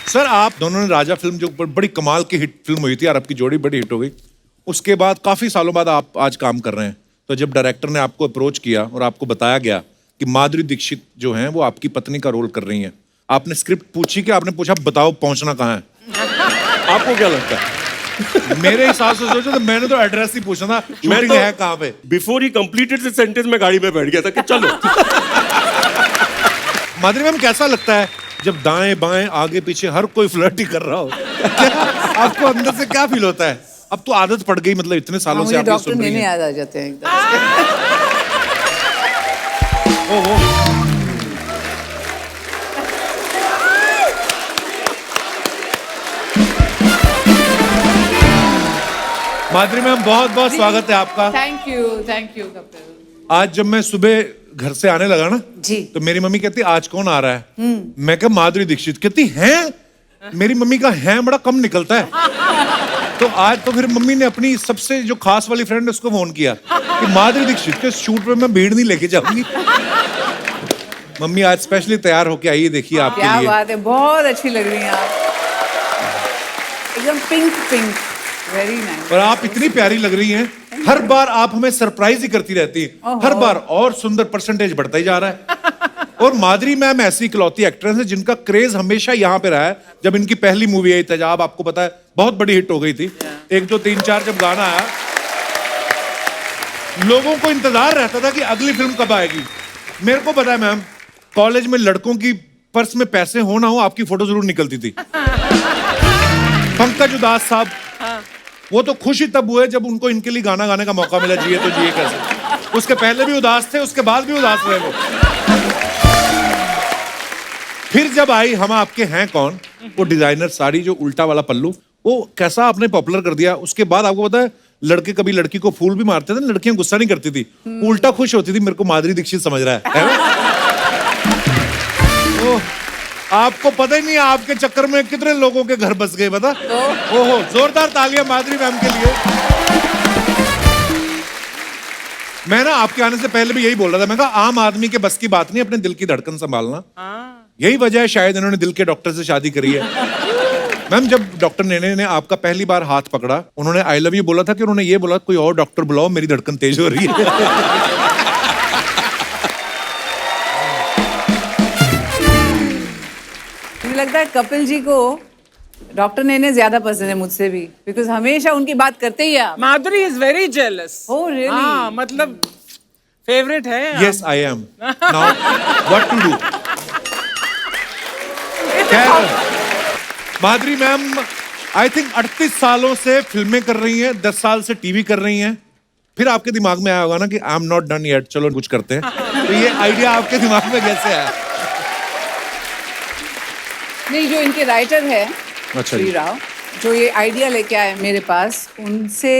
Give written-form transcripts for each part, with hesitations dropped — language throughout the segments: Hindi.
सर आप दोनों ने राजा फिल्म जो बड़ी कमाल की हिट फिल्म हुई थी और आपकी जोड़ी बड़ी हिट हो गई, उसके बाद काफी सालों बाद आप आज काम कर रहे हैं। तो जब डायरेक्टर ने आपको अप्रोच किया और आपको बताया गया कि माधुरी दीक्षित जो हैं वो आपकी पत्नी का रोल कर रही हैं, आपने स्क्रिप्ट पूछी कि आपने पूछा बताओ पहुंचना कहाँ है? आपको क्या लगता है? मेरे हिसाब से सोचो तो मैंने तो एड्रेस ही पूछा था, शूटिंग है कहाँ पे? बिफोर ही कंप्लीटेड द सेंटेंस में गाड़ी में बैठ गया था कि चलो। माधुरी मैम कैसा लगता है जब दाएं बाएं आगे पीछे हर कोई फ्लर्ट ही कर रहा हो? आपको अंदर से क्या फील होता है? अब तो आदत पड़ गई, मतलब इतने सालों से आप ये सुन रही हैं। याद आ जाते हैं एकदम। माधुरी मैम बहुत बहुत स्वागत है आपका। Thank you Kapil. आज जब मैं सुबह घर से आने लगा ना जी, तो मेरी मम्मी कहती आज कौन आ रहा है? मैं कहा माधुरी दीक्षित। कहती हैं? मेरी मम्मी का है बड़ा कम निकलता है। तो आज तो फिर मम्मी ने अपनी सबसे जो खास वाली फ्रेंड उसको फोन किया कि माधुरी दीक्षित के शूट पे मैं भीड़ नहीं लेके जाऊंगी। मम्मी आज स्पेशली तैयार होके आई है, देखिए आपके लिए। क्या बात है, बहुत अच्छी लग रही हैं आप, एकदम पिंक पिंक, वेरी नाइस। और आप इतनी प्यारी लग रही हैं, हर बार आप हमें सरप्राइज ही करती रहती हैं, हर बार और सुंदर परसेंटेज बढ़ता ही जा रहा है। और माधुरी मैम ऐसी इकलौती एक्ट्रेस है जिनका क्रेज हमेशा यहाँ पे रहा है। जब इनकी पहली मूवी आई तेजाब, आपको पता है बहुत बड़ी हिट हो गई थी। 1 2 3 4 जब गाना आया, लोगों को इंतजार रहता था कि अगली फिल्म कब आएगी। मेरे को पता है मैम, कॉलेज में लड़कों की पर्स में पैसे हो ना हो आपकी फोटो जरूर निकलती थी। पंकज उदास साहब, वो तो खुश ही तब हुए जब उनको इनके लिए गाना गाने का मौका मिला, जिए तो जिए कैसे। उसके पहले भी उदास थे, उसके बाद भी उदास रहे वो। फिर जब आई हम आपके हैं कौन, वो डिजाइनर साड़ी जो उल्टा वाला पल्लू, वो कैसा आपने पॉपुलर कर दिया। उसके बाद आपको पता है लड़के कभी लड़की को फूल भी मारते थे, लड़कियां गुस्सा नहीं करती थी, उल्टा खुश होती थी, मेरे को माधुरी दीक्षित समझ रहा है। आपको पता ही नहीं आपके चक्कर में कितने लोगों के घर बस गए, पता? ओहो, जोरदार तालियां माधुरी मैम के लिए। मैं ना आपके आने से पहले भी यही बोल रहा था, मैं कहा आम आदमी के बस की बात नहीं अपने दिल की धड़कन संभालना। यही वजह है शायद इन्होंने दिल के डॉक्टर से शादी करी है। मैम जब डॉक्टर नेने ने आपका पहली बार हाथ पकड़ा, उन्होंने आई लव यू बोला था कि उन्होंने ये बोला कोई और डॉक्टर बुलाओ, मेरी धड़कन तेज हो रही है? मुझे लगता है कपिल जी को डॉक्टर नेने ज्यादा पसंद है मुझसे भी, बिकॉज हमेशा उनकी बात करते ही आप। Madhuri is very jealous. Oh, really? हाँ, मतलब फेवरेट है। Yes, I am. Now, what to do? Madhuri ma'am I think 38 सालों से फिल्में कर रही हैं, 10 साल से टीवी कर रही हैं। फिर आपके दिमाग में आया होगा ना कि I am not done yet, चलो कुछ करते हैं। तो ये आइडिया आपके दिमाग में कैसे आया? नहीं, जो इनके राइटर है अच्छा श्री राव, जो ये आइडिया लेके आए मेरे पास, उनसे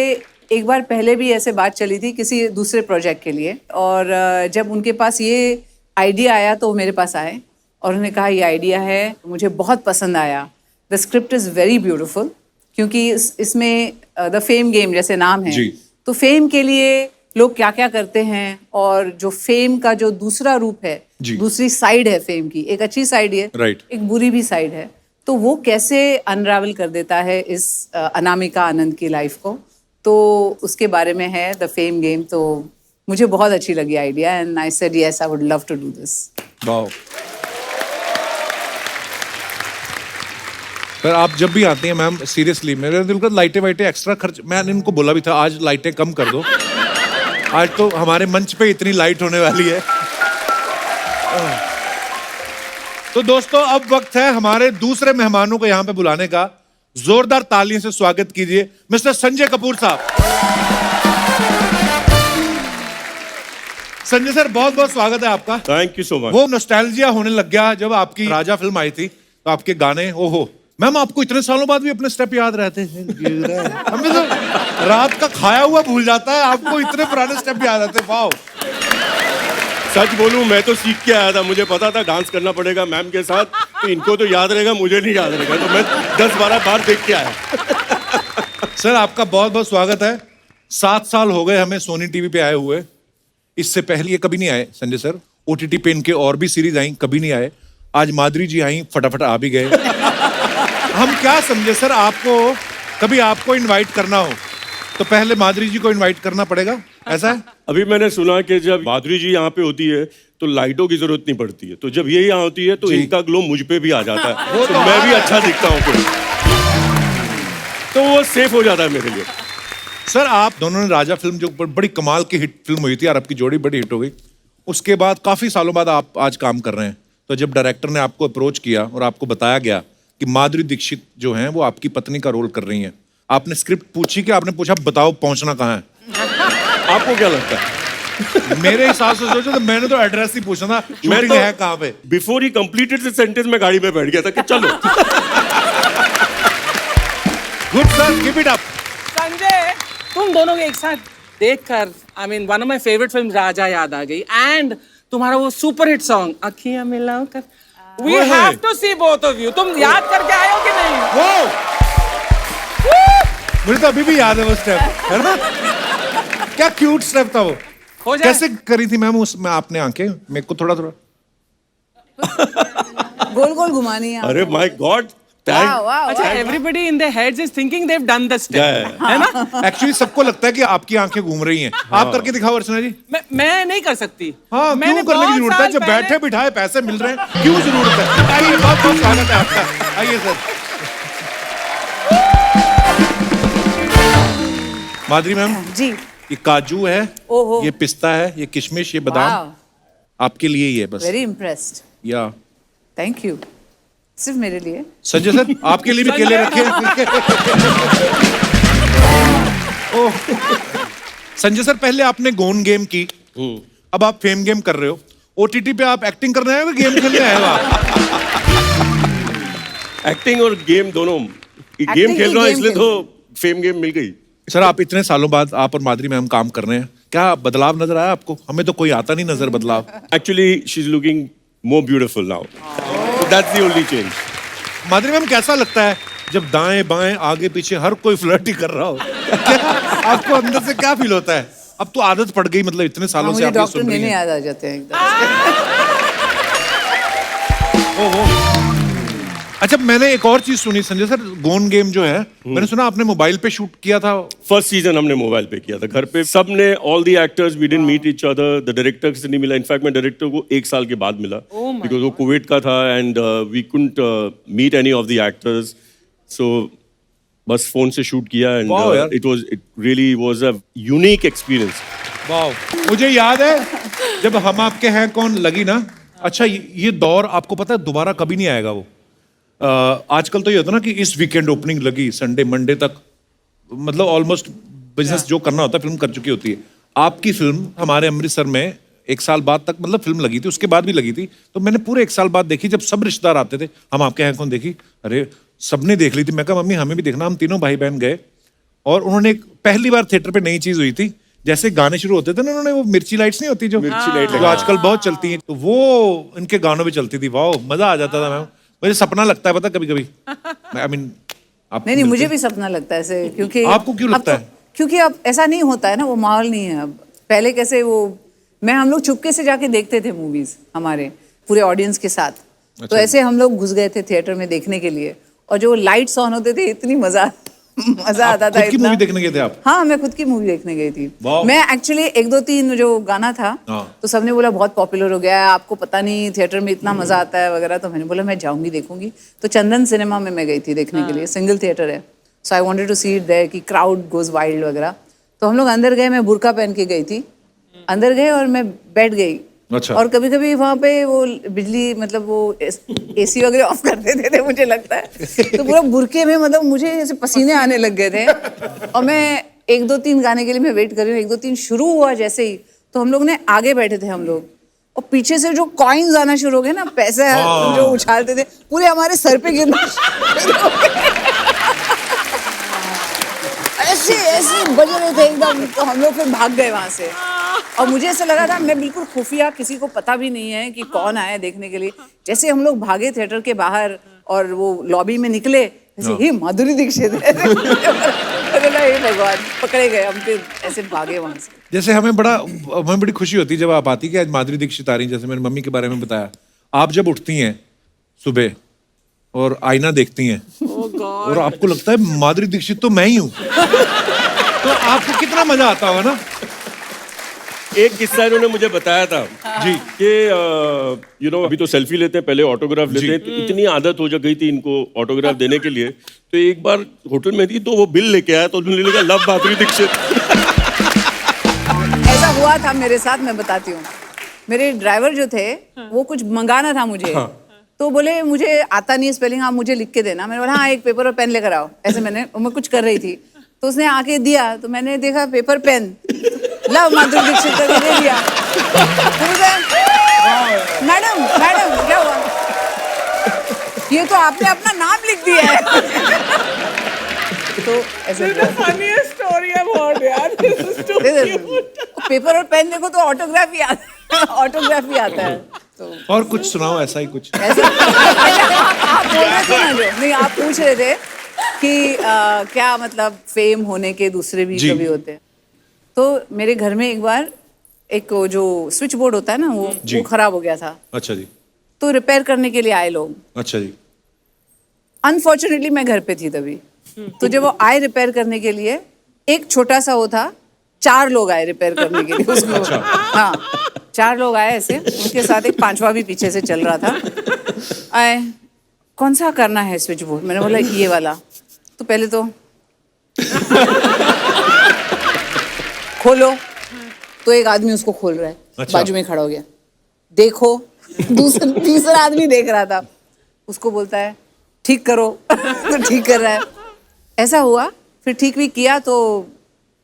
एक बार पहले भी ऐसे बात चली थी किसी दूसरे प्रोजेक्ट के लिए, और जब उनके पास ये आइडिया आया तो वो मेरे पास आए और उन्होंने कहा ये आइडिया है, मुझे बहुत पसंद आया, the script is very beautiful, क्योंकि इसमें द फेम गेम जैसे नाम है जी। तो फेम के लिए लोग क्या क्या करते हैं, और जो फेम का जो दूसरा रूप है, दूसरी साइड है फेम की, एक अच्छी साइड है, राइट, एक बुरी भी साइड है, तो वो कैसे अनरावल कर देता है इस अनामिका आनंद की लाइफ को, तो उसके बारे में है द फेम गेम। तो मुझे बहुत अच्छी लगी idea and I said yes, I would love to do this. Wow. पर आप जब भी आती हैं मैम, सीरियसली मेरे दिल को लाइटें वाइटें एक्स्ट्रा खर्च, मैंने इनको बोला भी था आज लाइटें कम कर दो, आज तो हमारे मंच पे इतनी लाइट होने वाली है। तो दोस्तों अब वक्त है हमारे दूसरे मेहमानों को यहाँ पे बुलाने का। जोरदार तालियों से स्वागत कीजिए मिस्टर संजय कपूर साहब। संजय सर बहुत बहुत स्वागत है आपका। Thank you so much. वो नॉस्टैल्जिया होने लग गया जब आपकी राजा फिल्म आई थी, तो आपके गाने, ओहो मैम आपको इतने सालों बाद भी अपने स्टेप याद रहते हैं। हमें तो रात का खाया हुआ भूल जाता है, आपको इतने पुराने स्टेप याद रहते हैं। वाओ। सच बोलूं मैं तो सीख के आया था, मुझे पता था डांस करना पड़ेगा मैम के साथ, तो इनको तो याद रहेगा, मुझे नहीं याद रहेगा, तो मैं 10-12 बार देख के आया। सर आपका बहुत बहुत स्वागत है। 7 साल हो गए हमें सोनी टीवी पे आए हुए, इससे पहले ये कभी नहीं आए संजय सर। OTT पे इनके और भी सीरीज आई, कभी नहीं आए। आज माधुरी जी आई, फटाफट आ भी गए। हम क्या समझे सर, आपको कभी आपको इनवाइट करना हो तो पहले माधुरी जी को इनवाइट करना पड़ेगा, ऐसा है? अभी मैंने सुना कि जब माधुरी जी यहाँ पे होती है तो लाइटों की जरूरत नहीं पड़ती है, तो जब ये यहाँ होती है तो इनका ग्लो मुझ पे भी आ जाता है, तो मैं भी अच्छा दिखता हूँ फिर, तो वो सेफ हो जाता है मेरे लिए। सर आप दोनों ने राजा फिल्म जो बड़ी कमाल की हिट फिल्म हुई थी और आपकी जोड़ी बड़ी हिट हो गई, उसके बाद काफी सालों बाद आप आज काम कर रहे हैं, तो जब डायरेक्टर ने आपको अप्रोच किया और आपको बताया गया कि माधुरी दीक्षित जो हैं वो आपकी पत्नी का रोल कर रही हैं, आपने स्क्रिप्ट पूछी कि आपने पूछा बताओ पहुंचना कहाँ है? आपको क्या लगता है? मेरे हिसाब से सोचो तो मैंने तो एड्रेस ही पूछा था, शूटिंग है कहाँ पे? बिफोर ही कंप्लीटेड द सेंटेंस में गाड़ी में बैठ गया था कि चलो। Good sir, keep it up. Sanjay, तुम दोनों के एक साथ देखकर I mean one of my favourite film Raja याद आ गई, एंड तुम्हारा वो सुपर हिट सॉन्ग अखियां मिलाकर, वी वो है। Have to see both of you. तुम याद करके आए हो कि नहीं? वो मुझे तो अभी भी याद है वो स्टेप, है ना? क्या क्यूट स्टेप था वो। हो जाए। कैसे करी थी मैम उसमें आपने आंखें? मेरे को थोड़ा थोड़ा गोल गोल घुमानी है। अरे माय गॉड, थैंक। अच्छा, everybody in their heads is thinking they have done the step, Yeah. है ना? एक्चुअली सबको लगता है कि आपकी आंखें घूम रही हैं। आप करके दिखाओ अर्चना जी। मैं नहीं कर सकती। हाँ, मैंने क्यों करने की बहुत जरूरत है? साल जब पहले- बैठे बिठाए पैसे मिल रहे हैं, क्यों जरूरत है? आइए, बहुत बहुत स्वागत है आपका। आइए सर। माधुरी मैम, जी। ये काजू है, ओहो। ये पिस्ता है, ये किशमिश, ये बादाम आपके लिए ही है बस। वेरी इम्प्रेस्ड, या थैंक यू। सिर्फ मेरे लिए। संजय सर, आपके लिए भी केले रखे हैं। ओह। संजय सर, पहले आपने गोन गेम की, अब आप फेम गेम कर रहे हो। ओटीटी पे आप एक्टिंग करने आए हो कि गेम खेलने आए हो आप? एक्टिंग और गेम दोनों, गेम Acting खेल ही रहा हूँ game इसलिए खेल तो फेम गेम मिल गई। सर, आप इतने सालों बाद आप और माधुरी मैम काम कर रहे हैं, क्या बदलाव नजर आया आपको? हमें तो कोई आता नहीं नजर बदलाव। Actually, she's looking more beautiful now. So that's the only change. Madhuri ma'am, कैसा लगता है जब दाएं बाएं आगे पीछे हर कोई फ्लर्ट ही कर रहा हो? क्या आपको अंदर से क्या फील होता है? अब तो आदत पड़ गई, मतलब इतने सालों से मुझे आप ये डॉक्टर सुन रही नहीं हैं। याद आ जाते हैं एकदम। ओहो। अच्छा, मैंने एक और चीज सुनी संजय सर, गोन गेम जो है, मैंने सुना आपने मोबाइल पे शूट किया था। फर्स्ट सीजन हमने मोबाइल पे किया था, घर पे सबने, all the actors, we didn't meet each other, the director से नहीं मिला। इनफैक्ट मैं डायरेक्टर को 1 साल के बाद मिला, बिकॉज वो कोविड का था and we couldn't meet any of the actors, so बस फोन से शूट किया एंड Wow, यार। It really was a unique experience. वाह, मुझे याद है जब हम आपके हैं कौन लगी ना, अच्छा ये दौर आपको पता है दोबारा कभी नहीं आएगा वो। आजकल तो ये होता है ना कि इस वीकेंड ओपनिंग लगी, संडे मंडे तक, मतलब ऑलमोस्ट बिजनेस जो करना होता है फिल्म कर चुकी होती है। आपकी फिल्म हमारे अमृतसर में 1 साल बाद तक मतलब फिल्म लगी थी, उसके बाद भी लगी थी, तो मैंने पूरे 1 साल बाद देखी। जब सब रिश्तेदार आते थे, हम आपके हैं कौन देखी, अरे सबने देख ली थी। मैं कहा मम्मी हमें भी देखना। हम तीनों भाई बहन गए और उन्होंने पहली बार थिएटर पे नई चीज हुई थी, जैसे गाने शुरू होते थे ना, उन्होंने वो मिर्ची लाइट्स नहीं होती जो मिर्ची लाइट जो आजकल बहुत चलती हैं, तो वो इनके गानों पे चलती थी। वाह, मजा आ जाता था मैम। मुझे सपना लगता है पता कभी कभी, आई मीन आप नहीं, मुझे भी सपना लगता है ऐसे, क्योंकि आपको क्यों लगता अब तो- है? क्योंकि अब ऐसा नहीं होता है ना, वो माहौल नहीं है अब। पहले कैसे वो हम लोग चुपके से जाके देखते थे मूवीज हमारे पूरे ऑडियंस के साथ। तो ऐसे हम लोग घुस गए थे थिएटर में देखने के लिए, और जो लाइट्स ऑन होते थे, इतनी मजा आता था। खुद की मूवी देखने गए थे आप? हाँ, मैं खुद की मूवी देखने गई थी। वाह। मैं एक्चुअली 1 2 3 जो गाना था, हाँ। तो सबने बोला बहुत पॉपुलर हो गया है, आपको पता नहीं थिएटर में इतना मजा आता है वगैरह। तो मैंने बोला मैं जाऊंगी, देखूंगी। तो चंदन सिनेमा में मैं गई थी देखने के लिए, सिंगल थिएटर है, so I wanted to see it there कि क्राउड गोज वाइल्ड वगैरह। तो हम लोग अंदर गए, मैं बुर्का पहन के गई थी, अंदर गए और मैं बैठ गई। अच्छा। और कभी कभी वहाँ पे वो बिजली, मतलब वो एसी वगैरह ऑफ कर देते थे, मुझे लगता है, तो पूरा बुरके में मतलब मुझे ऐसे पसीने आने लग गए थे। और मैं 1 2 3 गाने के लिए मैं वेट कर रही हूँ, 1 2 3 शुरू हुआ जैसे ही, तो हम लोग ने आगे बैठे थे हम लोग, और पीछे से जो कॉइन्स आना शुरू हो गए ना, पैसे जो उछालते थे, पूरे हमारे सर पे गिरना ऐसे ऐसे बज रहे थे एकदम। तो हम लोग फिर भाग गए वहां से, और मुझे ऐसा लगा था मैं बिल्कुल खुफिया, किसी को पता भी नहीं है कि कौन आया देखने के लिए। जैसे हम लोग भागे थिएटर के बाहर और वो लॉबी में निकले, ऐसे ही माधुरी दीक्षित है। हे भगवान, पकड़े गए हम, फिर ऐसे भागे वहां से। जैसे हमें बड़ी खुशी होती है जब आप आती कि आज माधुरी दीक्षित आ रही हैं। जैसे मेरी मम्मी के बारे में बताया, आप जब उठती हैं सुबह और आईना देखती हैं गॉड। और आपको लगता है माधुरी दीक्षित तो मैं ही हूँ। तो आपको कितना मजा आता होगा ना। एक किस्सा इन्होंने मुझे बताया था जी। कि यू नो अभी तो सेल्फी लेते हैं, पहले ऑटोग्राफ लेते हैं, तो इतनी आदत हो गई थी इनको ऑटोग्राफ देने के लिए। तो एक बार होटल में थी तो वो बिल लेके आया तो उन्होंने लिखा लव माधुरी दीक्षित। ऐसा हुआ था मेरे साथ, मैं बताती हूँ। मेरे ड्राइवर जो थे वो कुछ मंगाना था मुझे, तो बोले मुझे आता नहीं है स्पेलिंग, आप मुझे लिख के देना। मैंने बोला हाँ, एक पेपर और पेन लेकर आओ। ऐसे मैं कुछ कर रही थी तो उसने आके दिया, तो मैंने देखा paper pen love Madhuri Dixit करके दे दिया। मैडम मैडम क्या हुआ, ये तो आपने अपना नाम लिख दिया है। तो ऐसे फनीएस्ट स्टोरी आई हर्ड यार, this is too cute. Paper और पेन देखो तो ऑटोग्राफ ही आता है, ऑटोग्राफ ही आता है। तो और कुछ सुनाओ ऐसा ही कुछ। ऐसा आप बोल रहे थे ना, जो नहीं आप पूछ रहे थे कि क्या मतलब फेम होने के दूसरे भी जी। कभी होते हैं। तो मेरे घर में एक बार एक वो जो स्विच बोर्ड होता है ना जी। वो खराब हो गया था, अच्छा जी। तो रिपेयर करने के लिए आए लोग। अच्छा जी। अनफॉर्चुनेटली मैं घर पे थी तभी। तो जब वो आए रिपेयर करने के लिए, एक छोटा सा वो था, 4 लोग आए रिपेयर करने के लिए उसमें। हाँ, 4 लोग आए ऐसे, उनके साथ एक 5वां भी पीछे से चल रहा था। आए, कौन सा करना है स्विच बोर्ड? मैंने बोला ये वाला। तो पहले तो खोलो, तो एक आदमी उसको खोल रहा है, अच्छा। बाजू में खड़ा हो गया। देखो, तीसरा आदमी देख रहा था, उसको बोलता है ठीक करो। तो ठीक कर रहा है। ऐसा हुआ, फिर ठीक भी किया तो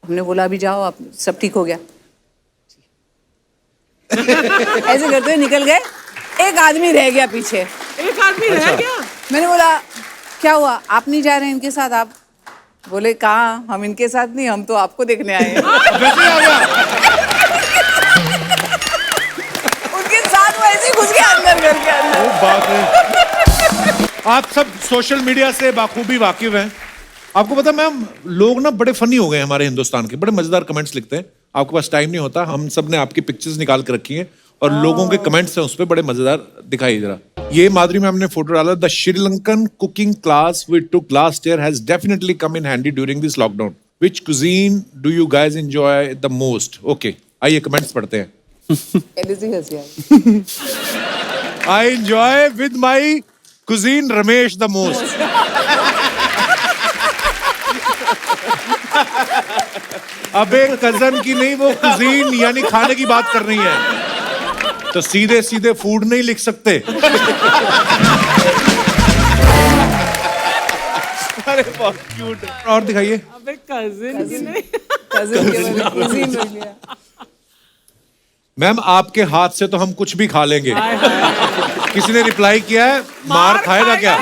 हमने बोला अभी जाओ आप, सब ठीक हो गया। ऐसे करते हुए निकल गए, एक आदमी रह गया पीछे। एक आदमी रह गया। मैंने बोला क्या हुआ, आप नहीं जा रहे हैं इनके साथ? आप बोले कहाँ, हम इनके साथ नहीं, हम तो आपको देखने आए हैं। वैसे आ गया। उनके साथ वो ऐसे ही घुस गया अंदर, घर के अंदर। ओ बाप रे। आप सब सोशल मीडिया से बाखूबी वाकिफ हैं। आपको पता मैम, लोग ना बड़े फनी हो गए हैं हमारे हिंदुस्तान के, बड़े मजेदार कमेंट्स लिखते हैं। आपके पास टाइम नहीं होता, हम सब ने आपकी पिक्चर्स निकाल के रखी हैं और लोगों के कमेंट्स हैं उस पर, बड़े मजेदार। दिखाइए जरा। ये माधुरी मैम ने फोटो डाला, the Sri Lankan cooking class we took last year has definitely come in handy during this lockdown. Which cuisine do you guys enjoy the most? Okay, आइए कमेंट्स पढ़ते हैं। पहले से ही हंसी आई। I enjoy with my cuisine Ramesh the most. अब एक कजन की नहीं, वो कुजीन यानी खाने की बात कर रही है, तो सीधे सीधे फूड नहीं लिख सकते। अरे बहुत क्यूट। और दिखाइए। अबे कजिन की नहीं। cousin के वाले cuisine बन गया। मैम आपके हाथ से तो हम कुछ भी खा लेंगे। किसी ने रिप्लाई किया है, मार खाएगा क्या?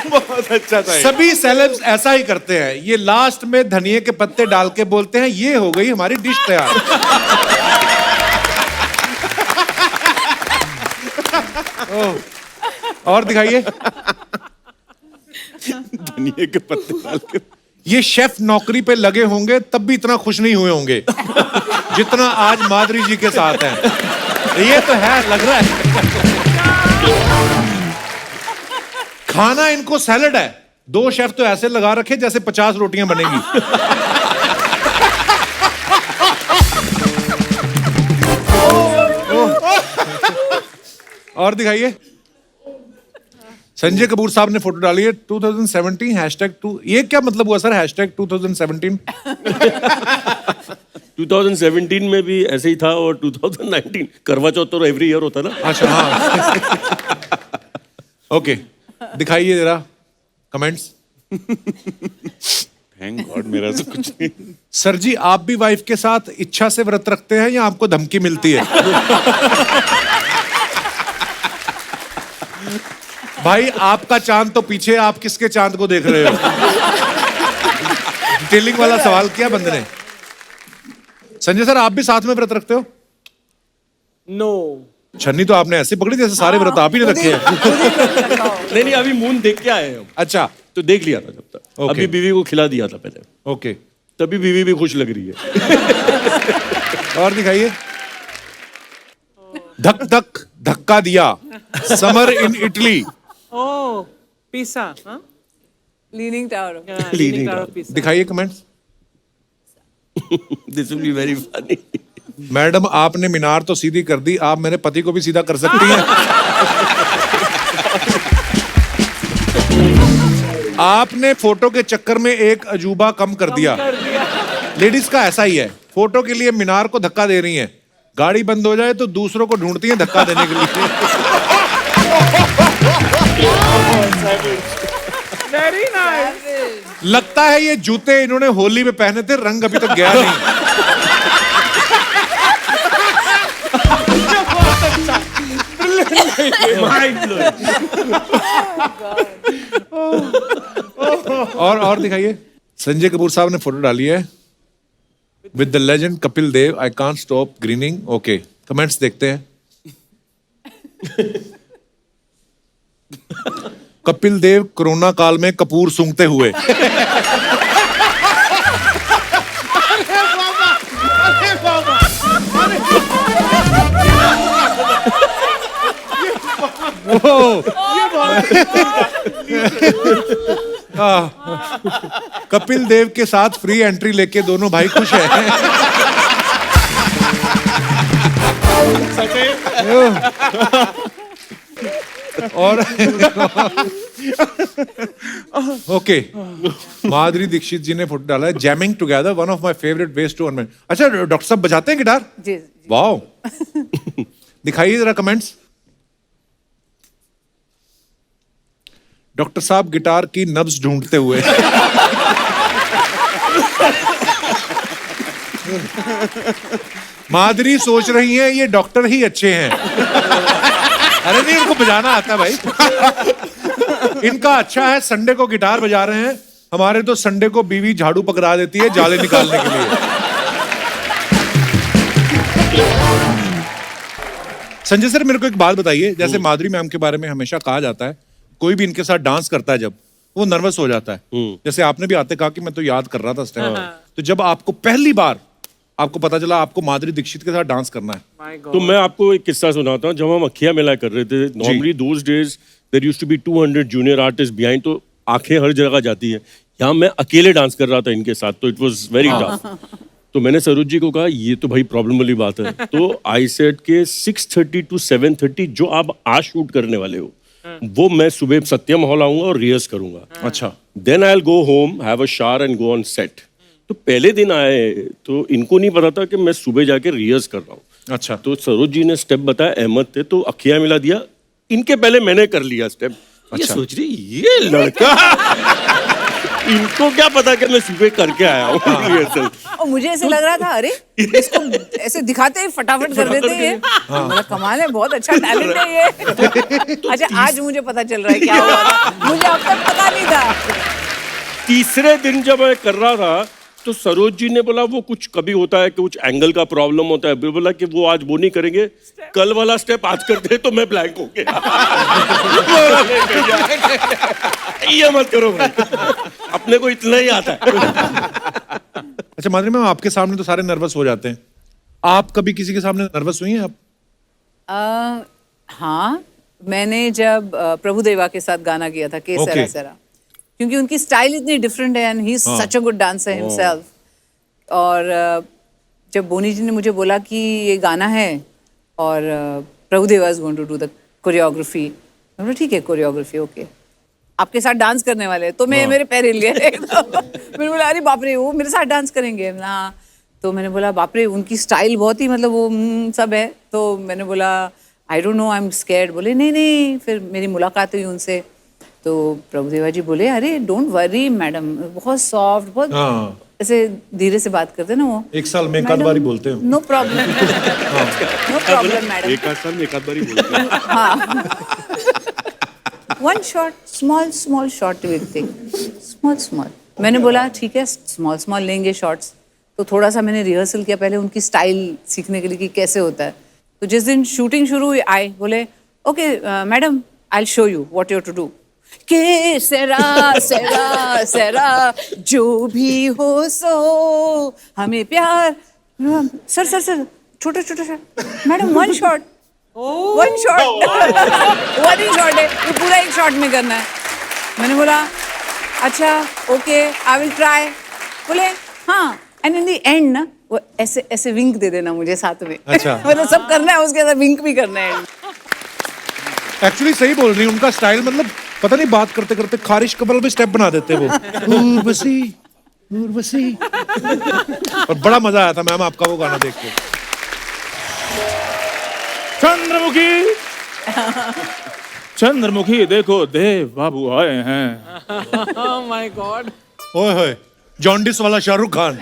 बहुत अच्छा था। सभी सेलेब्स ऐसा ही करते हैं, ये लास्ट में धनिये के पत्ते डाल के बोलते हैं ये हो गई हमारी डिश तैयार। और दिखाइए। धनिये के पत्ते डाल के। ये शेफ नौकरी पे लगे होंगे तब भी इतना खुश नहीं हुए होंगे जितना आज माधुरी जी के साथ हैं। ये तो है, लग रहा है। खाना इनको सैलड है। 2 शेफ तो ऐसे लगा रखे जैसे 50 रोटियां बनेगी। और दिखाइए। संजय कपूर साहब ने फोटो डाली है 2017 #2। ये क्या मतलब हुआ सर #2017? 2017 में भी ऐसे ही था और 2019 करवा चौथ तो एवरी ईयर होता ना। अच्छा हाँ। ओके, दिखाइए जरा कमेंट्स। थैंक गॉड मेरा तो कुछ नहीं। सर जी आप भी वाइफ के साथ इच्छा से व्रत रखते हैं या आपको धमकी मिलती है? भाई आपका चांद तो पीछे, आप किसके चांद को देख रहे हो? टेलिंग वाला सवाल किया बंदे ने। संजय सर आप भी साथ में व्रत रखते हो? नो। छन्नी तो आपने ऐसे पकड़ी जैसे सारे व्रत आप ही ने रखे हैं। नहीं अभी मून देख के आए हम। अच्छा, तो देख लिया था जब तक। Okay. अभी बीवी को खिला दिया था पहले, ओके। तभी बीवी भी खुश लग रही है। और दिखाइए। धक धक धक्का दिया, summer in Italy. Oh, Pisa, huh? Leaning tower. Yeah, Leaning Leaning Tower Tower. of Pisa. दिखाइए comments. This will be very funny. Madam आपने मीनार तो सीधी कर दी, आप मेरे पति को भी सीधा कर सकती हैं। आपने फोटो के चक्कर में एक अजूबा कम कर दिया। लेडीज का ऐसा ही है, फोटो के लिए मीनार को धक्का दे रही हैं, गाड़ी बंद हो जाए तो दूसरों को ढूंढती हैं धक्का देने के लिए। Very nice. लगता है ये जूते इन्होंने होली में पहने थे, रंग अभी तक गया नहीं। Mind blowing. और दिखाइए। संजय कपूर साहब ने फोटो डाली है with the legend Kapil Dev, I can't stop grinning. Okay, comments देखते हैं। कपिल देव कोरोना काल में कपूर सूंघते हुए। कपिल देव के साथ फ्री एंट्री लेके दोनों भाई खुश हैं। और ओके, माधुरी दीक्षित जी ने फोटो डाला है, jamming together, one of my favourite ways to unwind. अच्छा, डॉक्टर साहब बजाते हैं गिटार? जी। वाओ। दिखाइए जरा कमेंट्स। डॉक्टर साहब गिटार की नब्ज ढूंढते हुए। माधुरी सोच रही हैं ये डॉक्टर ही अच्छे हैं। अरे नहीं, इनको बजाना आता है भाई। इनका अच्छा है, संडे को गिटार बजा रहे हैं, हमारे तो संडे को बीवी झाड़ू पकड़ा देती है जाले निकालने के लिए। संजय सर, मेरे को एक बात बताइए, जैसे माधुरी मैम के बारे में हमेशा कहा जाता है कोई भी इनके साथ डांस करता है जब वो नर्वस हो जाता है। जैसे आपने भी आते कहा कि मैं तो याद कर रहा था उस टाइम। तो जब आपको पहली बार आपको पता चला आपको माधुरी दीक्षित के साथ डांस करना है, My God. तो मैं आपको एक किस्सा सुनाता हूँ। जब हम अखिया मेला कर रहे थे, normally those days there used to be 200 junior artist behind, तो आंखें हर जगह जाती है। यहाँ मैं अकेले डांस कर रहा था इनके साथ, तो इट वाज वेरी टफ। तो मैंने सरोज जी को कहा ये तो भाई प्रॉब्लम वाली बात है। तो आई सेड के 6:30 to 7:30 जो आप आज शूट करने वाले हो वो मैं सुबह सत्यम हॉल आऊंगा और रिहर्स करूंगा। अच्छा, then I will go home, have a shower and go on set. तो पहले दिन आए तो इनको नहीं पता था कि मैं सुबह जाके रिहर्स कर रहा हूँ। अच्छा, तो सरोज जी ने स्टेप बताया, अहमद थे, तो अखिया मिला दिया, इनके पहले मैंने कर लिया स्टेप। ये अच्छा। सोच रही ये लड़का इनको क्या पता कि मैं सुबह करके आया हूँ रिहर्सल। और मुझे ऐसे लग रहा था, अरे इसको ऐसे दिखाते ही फटाफट कर देते हैं ये। मेरा कमाल है, बहुत अच्छा टैलेंट है ये। अच्छा, आज मुझे पता चल रहा है क्या हुआ था, मुझे अब तक पता नहीं था। तीसरे दिन जब मैं कर रहा था तो सरोज जी ने बोला वो कुछ कभी होता है कि कुछ एंगल का प्रॉब्लम होता है, बोला कि वो आज वो नहीं करेंगे, कल वाला स्टेप आज करते। तो मैं ब्लैंक हो गया। ये मत करो भाई, अपने को इतना ही आता है। अच्छा माधुरी मैम, आपके सामने तो सारे नर्वस हो जाते हैं, आप कभी किसी के सामने नर्वस हुई हैं आप? हाँ, मैंने जब प्रभुदेवा के साथ गाना किया था, के Okay. सरा सरा, क्योंकि उनकी स्टाइल इतनी डिफरेंट है and he is such a good dancer himself. और जब बोनी जी ने मुझे बोला कि ये गाना है और Prabhudeva is going to do the choreography, मैं बोला ठीक है कोरियोग्राफी ओके, आपके साथ डांस करने वाले हैं। तो मैं मेरे पैर हिल गए एकदम। मैंने बोला अरे बाप रे, वो मेरे साथ डांस करेंगे? हाँ। तो मैंने बोला बाप रे, उनकी स्टाइल बहुत ही मतलब वो सब है। तो मैंने बोला I don't know, I am scared. बोले नहीं नहीं। फिर मेरी मुलाकात हुई उनसे, तो प्रभुदेवा जी बोले अरे डोंट वरी मैडम, बहुत सॉफ्ट, बहुत हाँ। ऐसे धीरे से बात करते ना वो। एक साल में एक आध बारी बोलते हैं। No problem, no problem madam. एक आध साल में एक आध बारी बोलते हैं। One shot, small small shot will take, small small. मैंने बोला ठीक है स्मॉल स्मॉल लेंगे शॉट्स। तो थोड़ा सा मैंने रिहर्सल किया पहले उनकी स्टाइल सीखने के लिए कि कैसे होता है। तो जिस दिन शूटिंग शुरू हुई आए बोले okay madam I will show you what you to do. Que sera सेरा सेरा जो भी हो सो हमें प्यार। सर सर सर छोटा छोटा shot madam, one shot. One shot one ही शॉट है, ये पूरा एक शॉट में करना है। मैंने बोला अच्छा ओके आई विल ट्राई। बोले हाँ, एंड इन द एंड ना वो ऐसे ऐसे विंक दे देना मुझे साथ में। अच्छा। मतलब सब करना है, उसके साथ विंक भी करना है। एक्चुअली सही बोल रही हूँ, उनका स्टाइल मतलब पता नहीं, बात करते करते खारिश कमल पे स्टेप बना देते वो, उर्वशी उर्वशी। और बड़ा मजा आया था मैम आपका वो गाना देख के। चंद्रमुखी चंद्रमुखी देखो देव बाबू आए हैं। Oh my God. ओए होए, जॉन्डिस वाला शाहरुख खान।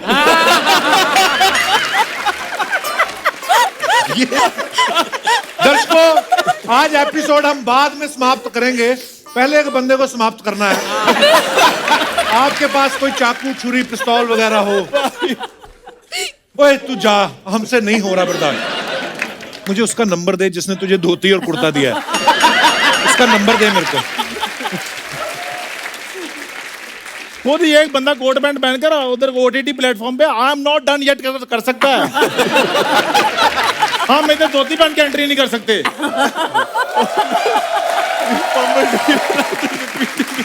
दर्शकों, आज एपिसोड हम बाद में समाप्त करेंगे, पहले एक बंदे को समाप्त करना है। आपके पास कोई चाकू छुरी पिस्तौल वगैरह हो, ओए तू जा, हमसे नहीं हो रहा बर्दाश्त। मुझे उसका नंबर दे जिसने तुझे धोती और कुर्ता दिया है, उसका नंबर दे मेरे को। खुद ही एक बंदा कोट पैंट पहनकर उधर OTT प्लेटफॉर्म पे I am not done yet कर सकता है। हम इधर धोती पहन के एंट्री नहीं कर सकते।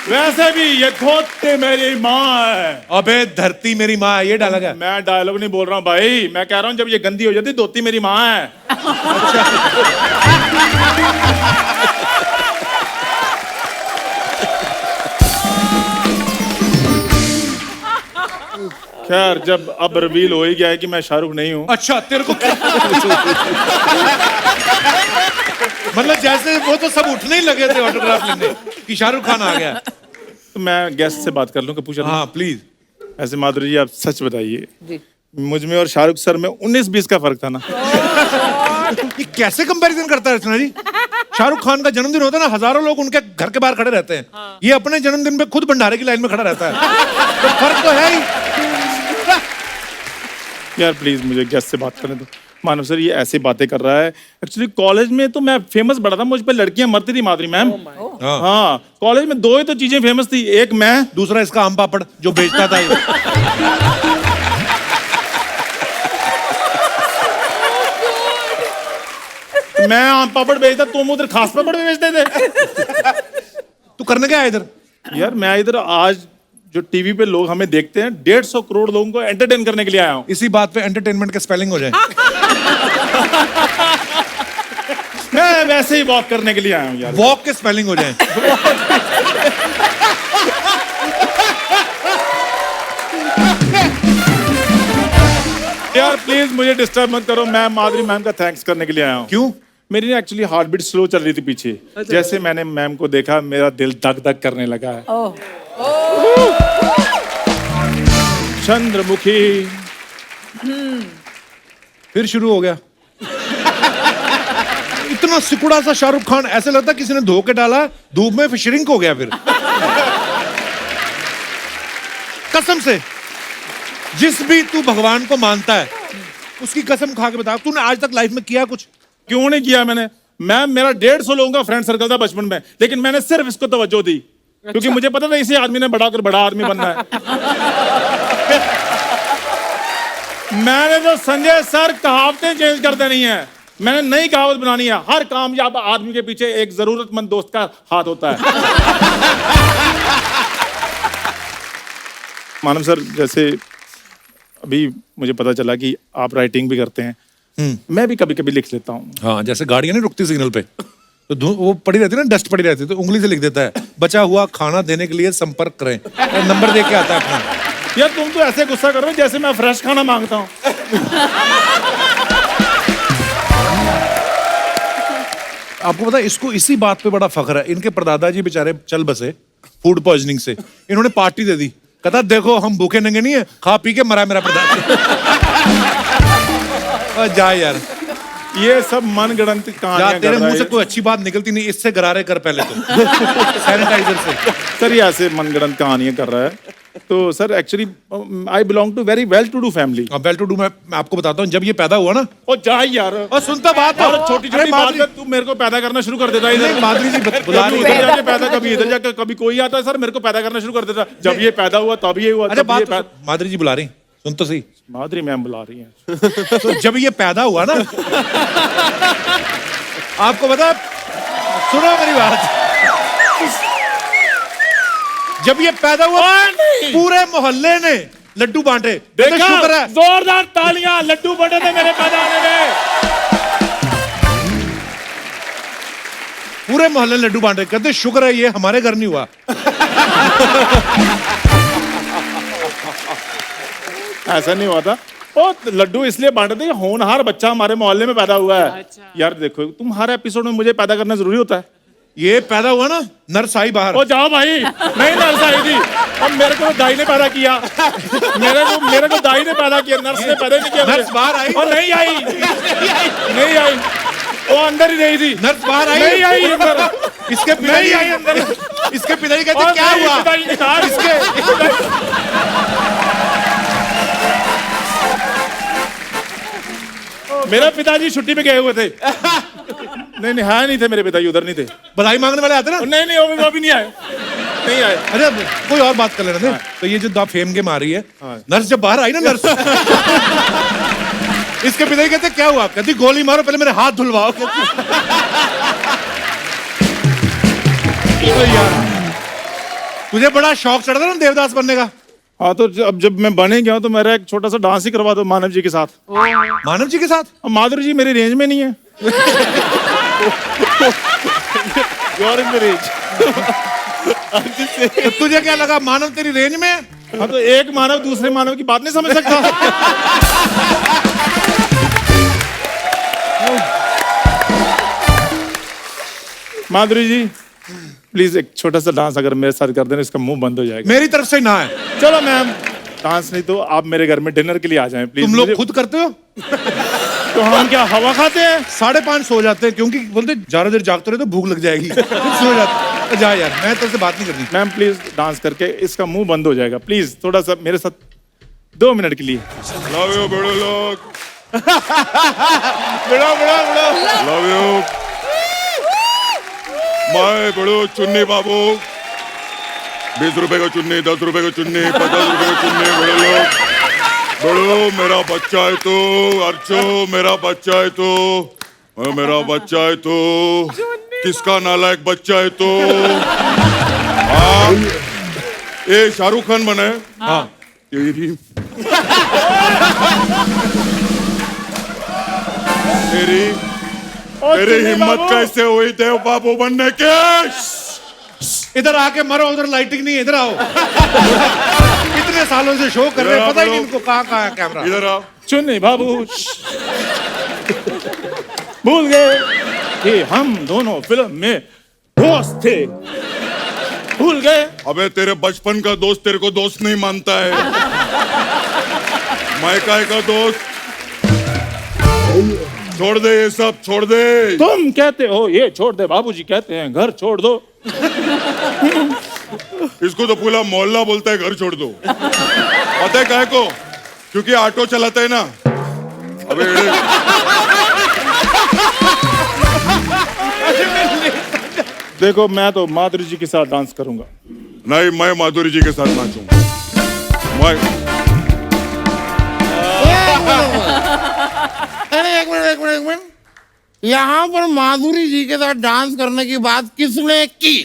वैसे भी ये धोती मेरी माँ है। अबे धरती मेरी माँ है, ये डायलॉग है। मैं डायलॉग नहीं बोल रहा हूँ भाई, मैं कह रहा हूँ जब ये गंदी हो जाती धोती मेरी माँ है। खैर, जब अब रिवील हो ही गया है कि मैं शाहरुख नहीं हूँ। अच्छा तेरे को मतलब जैसे वो तो सब उठने ही लगे थे ऑटोग्राफ लेने कि शाहरुख खान आ गया। तो मैं गेस्ट से बात कर लूँ, पूछा हाँ प्लीज। ऐसे माधुरी जी आप सच बताइए, जी। मुझ में और शाहरुख सर में 19-20 का फर्क था ना? ये कैसे कंपैरिजन करता है रचना जी? शाहरुख खान का जन्मदिन होता है ना, हजारों लोग उनके घर के बाहर खड़े रहते हैं। ये अपने जन्मदिन पे खुद भंडारे की लाइन में खड़ा रहता है, तो फर्क तो है ही। यार प्लीज मुझे गेस्ट से बात करने दो। मानव सर ये ऐसे बातें कर रहा है। एक्चुअली कॉलेज में तो मैं फेमस बड़ा था, मुझ पे लड़कियां मरती थी माधुरी मैम। हाँ, कॉलेज में 2 ही तो चीजें फेमस थी, एक मैं, दूसरा इसका आम पापड़ जो बेचता था ये। मैं आम पापड़ बेचता, तुम उधर खास पापड़ भी बेचते थे। तू करने क्या है इधर? यार मैं इधर आज जो टीवी पे लोग हमें देखते हैं 150 करोड़ लोगों को एंटरटेन करने के लिए आया हूँ। इसी बात पे एंटरटेनमेंट का स्पेलिंग हो जाए। मैं वैसे ही वॉक करने के लिए आया हूँ यार। वॉक के स्पेलिंग हो जाए। यार प्लीज मुझे डिस्टर्ब मत करो, मैं माधुरी मैम का थैंक्स करने के लिए आया हूँ। क्यों? मेरी ना एक्चुअली हार्ट बीट स्लो चल रही थी पीछे। जैसे मैंने मैम को देखा मेरा दिल धक धक करने लगा है। ओह चंद्रमुखी। फिर शुरू हो गया। इतना सिकुड़ा सा शाहरुख खान, ऐसे लगता किसी ने धो के डाला धूप में, फिर श्रिंक हो गया। फिर कसम से जिस भी तू भगवान को मानता है उसकी कसम खा के बता, तूने आज तक लाइफ में किया कुछ? क्यों नहीं किया मैंने? मैम मेरा 150 लोगों का फ्रेंड सर्कल था बचपन में, लेकिन मैंने सिर्फ इसको तवज्जो दी क्योंकि मुझे पता था इसी आदमी ने बड़ा कर बड़ा आदमी बनना है। मैंने तो संजय सर कहावतें चेंज कर देनी है, मैंने नई कहावत बनानी है। हर कामयाब आदमी के पीछे एक जरूरतमंद दोस्त का हाथ होता है। मानव सर, जैसे अभी मुझे पता चला कि आप राइटिंग भी करते हैं, मैं भी कभी कभी लिख लेता हूँ। हाँ, जैसे गाड़ियां नहीं रुकती सिग्नल पे तो वो पड़ी रहती है ना, डस्ट पड़ी रहती है, तो उंगली से लिख देता है, बचा हुआ खाना देने के लिए संपर्क करें, नंबर दे के आता है अपना। यार तुम तो ऐसे गुस्सा कर रहे हो जैसे मैं फ्रेश खाना मांगता हूँ। आपको पता है इसको इसी बात पे बड़ा फख्र है, इनके परदादा जी बेचारे चल बसे फूड पॉइजनिंग से, इन्होंने पार्टी दे दी, कहता देखो हम भूखे नंगे नहीं है, खा पी के मरा मेरा परदादा। जा यार, ये सब मन गढ़ंत जा, कहानियां तेरे कर रहा मुंह से है। कोई अच्छी बात निकलती नहीं, इससे गरारे कर पहले तो सैनिटाइजर से। सर ये ऐसे मन गढ़ंत कहानियां कर रहा है। तो sir actually I belong to very well to do family. Well to do मैं आपको बताता हूँ, जब ये पैदा हुआ ना, ओ जा यार, और सुनता बात और तो छोटी अरे छोटी बात माधुरी- में तू मेरे को पैदा करना शुरू कर देता है इधर। नहीं, माधुरी जी बुला कभी रही उधर है। जाके पैदा, कभी इधर जाके, कभी कोई आता है सर मेरे को पैदा करना शुरू कर देता है। जब ये पैदा हुआ तब ये हुआ, अच्छा तब ये बात तो- माधुरी जी बुला रही, सुन तो सही। माधुरी मैम बुला रही हैं। तो जब ये पैदा हुआ ना, आपको पता है, सुनो मेरी बात, जब ये पैदा हुआ पूरे मोहल्ले ने लड्डू बांटे। कहते देखा, शुक्र है, जोरदार तालियां, लड्डू बटे थे मेरे पैदा होने में। पूरे मोहल्ले ने लड्डू बांटे। कहते शुक्र है ये हमारे घर नहीं हुआ। ऐसा नहीं हुआ था। ओ लड्डू इसलिए बांटे थे कि होनहार बच्चा हमारे मोहल्ले में पैदा हुआ है। यार देखो, तुम हर एपिसोड में मुझे पैदा करना जरूरी होता है। ये पैदा हुआ ना, नर्स आई बाहर। ओ जाओ भाई, नहीं नर्स आई थी, अब मेरे को दाई ने पैदा किया। मेरे को दाई ने पैदा किया, नर्स ने पैदा नहीं किया। नर्स बाहर आई और नहीं आई, नहीं आई, वो अंदर ही नहीं थी। नर्स बाहर आई, नहीं आई अंदर, इसके पिताजी नहीं आई अंदर। इसके पिताजी कहते क्या हुआ? मेरे पिताजी छुट्टी पे गए हुए थे। नहीं नहीं, हाँ नहीं थे मेरे पिताजी, उधर नहीं थे। बधाई मांगने वाले आते ना। नहीं नहीं, वो भी नहीं आए, नहीं आए। अरे कोई और बात कर लेना थे। तो ये जो फेम गेम आ रही है, नर्स जब बाहर आई ना, नर्स इसके पिताजी कहते क्या हुआ? कहती गोली मारो, पहले मेरे हाथ धुलवाओ। तो यार तुझे बड़ा शौक चढ़ा था ना देवदास बनने का। हाँ, तो अब जब मैं बने गया हूं तो मेरा एक छोटा सा डांस ही करवा दो मानव जी के साथ। मानव जी के साथ? अब माधुरी जी मेरी रेंज में नहीं है। You're in the range। तो तुझे क्या लगा मानव तेरी रेंज में है? हाँ, तो एक मानव दूसरे मानव की बात नहीं समझ सकता। माधुरी जी प्लीज एक छोटा सा डांस अगर मेरे साथ कर देना, इसका मुंह बंद हो जाएगा। मेरी तरफ से ना है। चलो मैम, डांस नहीं तो आप मेरे घर में डिनर के लिए आ जाएं प्लीज। तुम लोग खुद करते हो? तो हम क्या हवा खाते हैं? 5:30 सो जाते हैं, क्योंकि बोलते ज्यादा देर जागते रहे तो भूख लग जाएगी। फिर सो जाते। जा यार, मैं तुझसे बात नहीं करनी। मैम प्लीज डांस करके इसका मुंह बंद हो जाएगा, प्लीज थोड़ा सा मेरे साथ 2 मिनट के लिए। लव यू बड़े लोग, बड़ा लव यू माय बड़ो चुन्नी बाबू। 20 रुपए का चुन्नी, 10 रुपए का चुन्नी, 50 रुपए का चुन्नी। बड़े लोग, बड़ो मेरा बच्चा है तो, अर्चो मेरा बच्चा है तो, मेरा बच्चा है तो, किसका नालायक बच्चा है तो। हाँ, ये शाहरुख खान बना है। हाँ, तेरी तेरी हिम्मत कैसे हुई देव बाबू बनने के? इधर आके मरो, उधर लाइटिंग नहीं है, इधर आओ। इतने सालों से शो कर रहे हैं, पता ही नहीं इनको कहाँ है कैमरा। इधर आओ। चुन्नी बाबू भूल गए कि हम दोनों फिल्म में दोस्त थे, भूल गए। अबे तेरे बचपन का दोस्त तेरे को दोस्त नहीं मानता है। मैं काय का दोस्त? छोड़ दे ये सब, छोड़ दे। तुम कहते हो ये छोड़ दे, बाबूजी कहते हैं घर छोड़ दो। इसको तो पूरा मोहल्ला बोलता है घर छोड़ दो। पता है काय को? क्योंकि ऑटो चलाता है ना। अबे देखो, मैं तो माधुरी जी के साथ डांस करूंगा। नहीं, मैं माधुरी जी के साथ नाचूंगा। मैं एक मिनट, यहाँ पर माधुरी जी के साथ डांस करने की बात किसने की?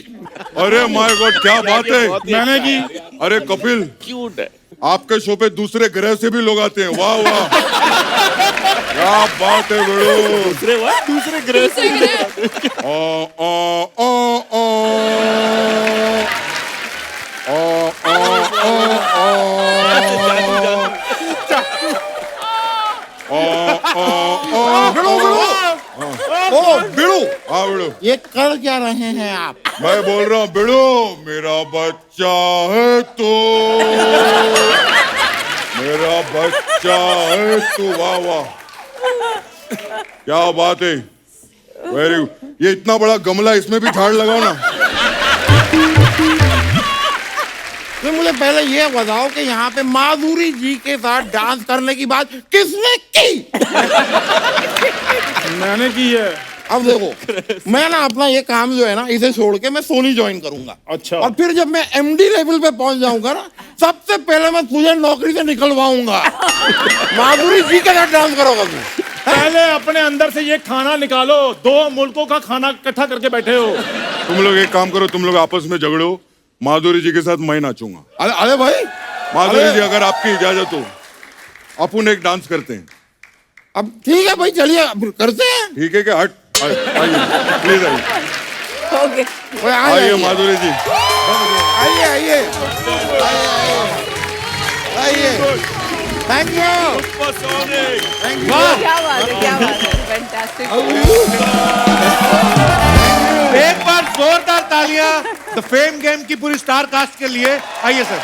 अरे माय गॉड, क्या बात है। मैंने की। अरे कपिल, क्यूट है। आपके शो पे दूसरे ग्रह से भी लोग आते हैं। वाह वाह, क्या बात है बड़ो। दूसरे ग्रह से बिड़ू। हाँ बिड़ू, ये कर क्या रहे हैं आप? मैं बोल रहा हूँ बिड़ू मेरा बच्चा है तो, मेरा बच्चा है तो। वाह वाह, क्या बात है। वेरी, ये इतना बड़ा गमला, इसमें भी झाड़ लगाओ ना। तो मुझे पहले ये बताओ कि यहाँ पे माधुरी जी के साथ डांस करने की बात किसने की? मैंने की है। अब देखो, मैं ना अपना ये काम जो है ना, इसे छोड़ के मैं सोनी ज्वाइन करूंगा। अच्छा। और फिर जब मैं MD लेवल पे पहुंच जाऊंगा ना, सबसे पहले मैं तुझे नौकरी से निकलवाऊंगा। माधुरी जी के साथ डांस करोगा तू। पहले अपने अंदर से ये खाना निकालो, 2 मुल्कों का खाना इकट्ठा करके बैठे हो। तुम लोग एक काम करो, तुम लोग आपस में झगड़ो, माधुरी जी के साथ मैं नाचूंगा। अरे भाई, माधुरी जी अगर आपकी इजाजत हो, अपन एक डांस करते हैं। अब ठीक है भाई, चलिए अब करते हैं। ठीक है क्या? हट आइए, प्लीज आइए, ओके ओए, आ आइए जाइए। माधुरी जी। आइए आइए आइए। Thank you. Thank you. क्या बात है, क्या बात है, फैंटास्टिक। एक बार जोरदार तालियां द फेम गेम की पूरी स्टार कास्ट के लिए। आइए सर।